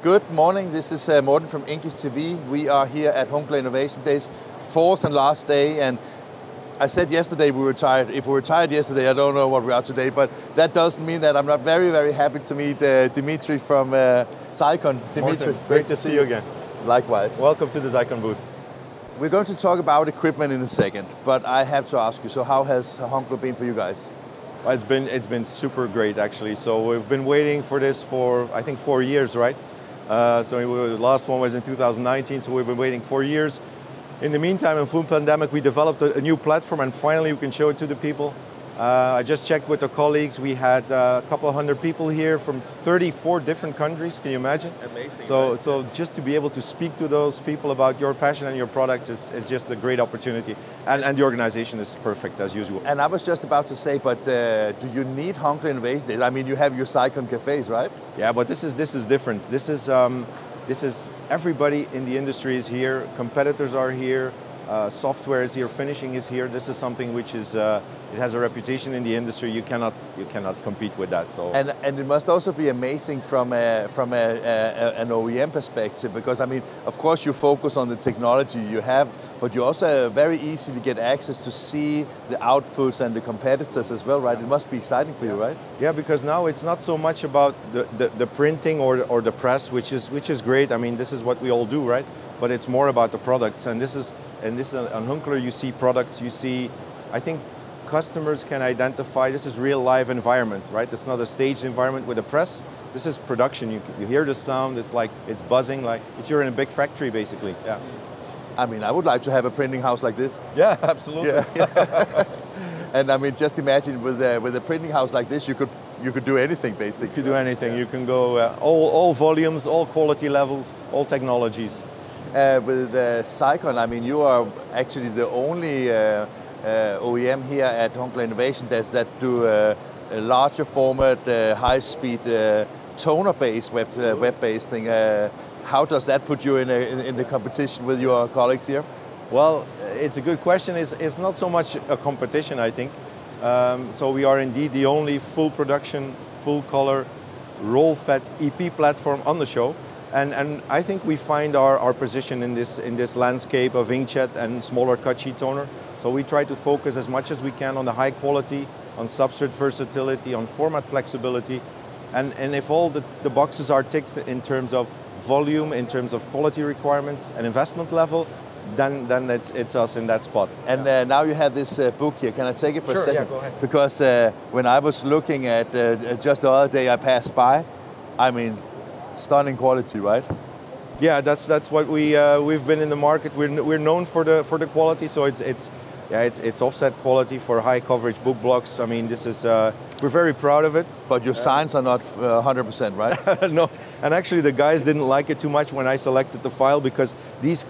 Good morning, this is Morten from English TV. We are here at Hunkeler Innovationdays, fourth and last day, and I said yesterday we were tired. If we were tired yesterday, I don't know what we are today, but that doesn't mean that I'm not very, very happy to meet Dimitri from Xeikon. Dimitri, great to see you again. Likewise. Welcome to the Xeikon booth. We're going to talk about equipment in a second, but I have to ask you, so how has Hunkeler been for you guys? Well, it's been super great actually. So we've been waiting for this for, I think, 4 years, right? The last one was in 2019, so we've been waiting 4 years. In the meantime, in full pandemic, we developed a new platform, and finally we can show it to the people. I just checked with the colleagues. We had a couple of hundred people here from 34 different countries. Can you imagine? Amazing. So just to be able to speak to those people about your passion and your products is just a great opportunity. And the organization is perfect as usual. And I was just about to say, but do you need Hunkeler Innovation Days? I mean, you have your Xeikon cafes, right? Yeah, but this is different. This is everybody in the industry is here. Competitors are here. Software is here, finishing is here. This is something which is it has a reputation in the industry. You cannot compete with that. So and it must also be amazing from an OEM perspective, because I mean, of course you focus on the technology you have, but you also very easy to get access to see the outputs and the competitors as well, right? It must be exciting for you, right? Yeah, because now it's not so much about the printing or the press, which is great. I mean, this is what we all do, right? But it's more about the products, and this is on Hunkeler. You see products, you see, I think customers can identify this is real live environment, right? It's not a staged environment with a press. This is production. You hear the sound. It's like it's buzzing, like you're in a big factory basically. Yeah. I mean, I would like to have a printing house like this. Yeah, absolutely. Yeah. And I mean, just imagine with a printing house like this, you could do anything basically. You could do anything. Yeah. You can go all volumes, all quality levels, all technologies. With Xeikon, I mean, you are actually the only OEM here at Hunkeler Innovationdays that do a larger format, high-speed toner-based, web-based thing. How does that put you in the competition with your colleagues here? Well, it's a good question. It's not so much a competition, I think. So we are indeed the only full production, full color, roll-fed EP platform on the show. And I think we find our position in this landscape of inkjet and smaller cut sheet toner. So we try to focus as much as we can on the high quality, on substrate versatility, on format flexibility. And if all the boxes are ticked in terms of volume, in terms of quality requirements and investment level, then it's us in that spot. And now you have this book here. Can I take it for a second? Yeah, go ahead. Because when I was looking at just the other day I passed by, I mean, stunning quality, right? Yeah, that's what we've been in the market. We're known for the quality, so it's offset quality for high coverage book blocks. I mean, this is we're very proud of it. But your signs are not 100%, right? No, and actually the guys didn't like it too much when I selected the file, because these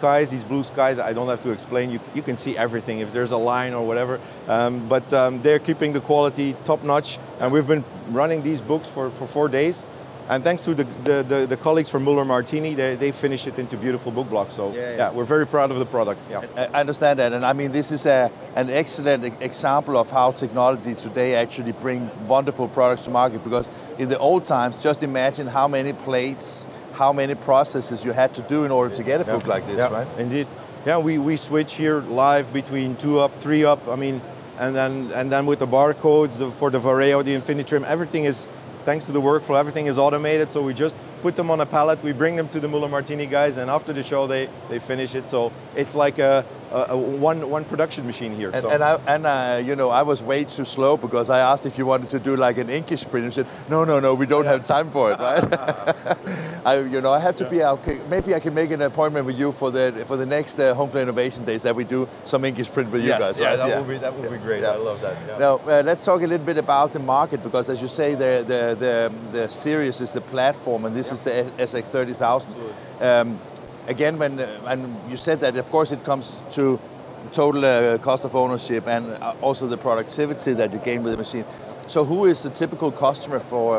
blue skies, I don't have to explain. You can see everything if there's a line or whatever. But they're keeping the quality top notch, and we've been running these books for 4 days. And thanks to the colleagues from Muller Martini, they finished it into beautiful book blocks. So yeah, we're very proud of the product. Yeah. I understand that, and I mean, this is an excellent example of how technology today actually bring wonderful products to market. Because in the old times, just imagine how many plates, how many processes you had to do in order to get a book like this, right? Indeed. Yeah, we switch here live between 2 up, 3 up. I mean, and then with the barcodes for the Vareo, the Infinitrim, everything is. Thanks to the workflow, everything is automated, so we just put them on a pallet, we bring them to the Muller Martini guys, and after the show they finish it. So it's like a one production machine here. And you know, I was way too slow, because I asked if you wanted to do like an inkish print, and said no, we don't have time for it, right? I have to be okay. Maybe I can make an appointment with you for the next Hunkeler Innovationdays that we do some inkish print with you guys. Yeah, right? that would be great. Yeah. I love that. Yeah. Now let's talk a little bit about the market, because as you say, the Sirius is the platform, and this is the SX30000. Again, and you said that, of course, it comes to total cost of ownership and also the productivity that you gain with the machine. So who is the typical customer for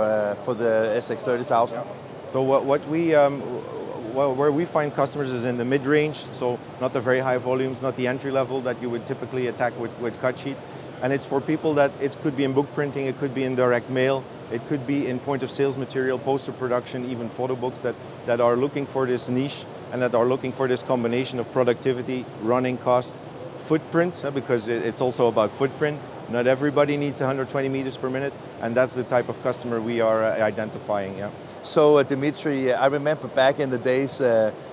the SX30000? Yeah. So where we find customers is in the mid-range, so not the very high volumes, not the entry level that you would typically attack with cut sheet. And it's for people that it could be in book printing, it could be in direct mail, It could be in point of sales material, poster production, even photo books that are looking for this niche and that are looking for this combination of productivity, running cost, footprint, because it's also about footprint. Not everybody needs 120 meters per minute, and that's the type of customer we are identifying. Yeah. So Dimitri, I remember back in the days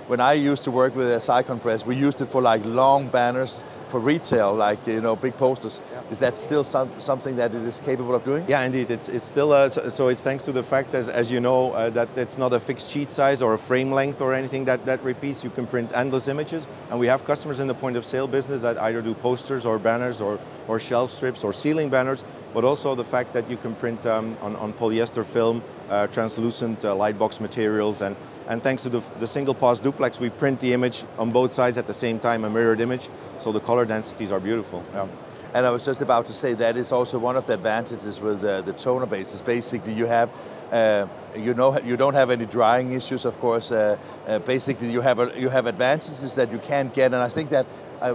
when I used to work with a Xeikon press, we used it for like long banners for retail, like big posters. Yeah. Is that still something that it is capable of doing? Yeah, indeed. It's still so it's thanks to the fact, as you know, that it's not a fixed sheet size or a frame length or anything that repeats. You can print endless images, and we have customers in the point of sale business that either do posters or banners or shelf strips or ceiling banners, but also the fact that you can print on polyester film, translucent light box materials, and thanks to the single pass duplex, we print the image on both sides at the same time, a mirrored image, so the color densities are beautiful. Yeah. And I was just about to say that is also one of the advantages with the toner bases. Basically, you have, you don't have any drying issues, of course. Basically, you have advantages that you can't get, and I think that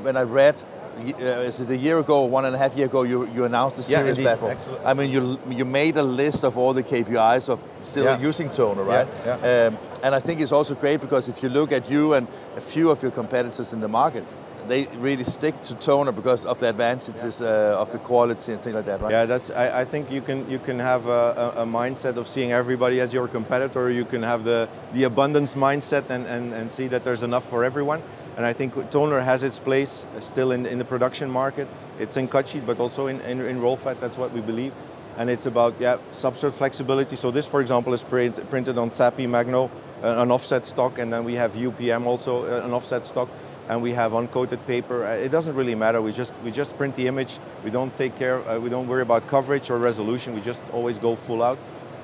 when I read. Is it a year ago, 1.5 years ago, you announced the Sirius platform? Excellent. I mean, you made a list of all the KPIs of still using toner, right? Yeah. Yeah. And I think it's also great because if you look at you and a few of your competitors in the market, they really stick to toner because of the advantages of the quality and things like that, right? Yeah, I think you can have a mindset of seeing everybody as your competitor. You can have the abundance mindset and see that there's enough for everyone. And I think toner has its place still in the production market. It's in cut sheet, but also in roll fat. That's what we believe. And it's about substrate flexibility. So this, for example, is printed on SAPI Magno, an offset stock, and then we have UPM also, an offset stock, and we have uncoated paper. It doesn't really matter. We just print the image. We don't take care. We don't worry about coverage or resolution. We just always go full out.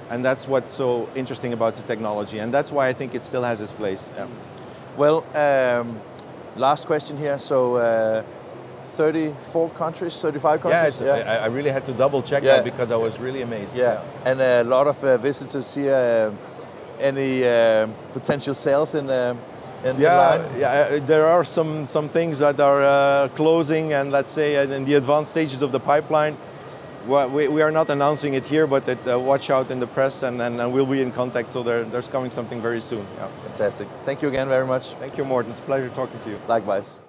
And that's what's so interesting about the technology. And that's why I think it still has its place. Yeah. Well. Last question here. So 34 countries, 35 countries? Yeah, I really had to double check that because I was really amazed. Yeah, and a lot of visitors here. Any potential sales in the line? Yeah, there are some things that are closing and let's say in the advanced stages of the pipeline. We are not announcing it here, but watch out in the press and we'll be in contact, so there's coming something very soon. Yeah. Fantastic. Thank you again very much. Thank you, Morten. It's a pleasure talking to you. Likewise.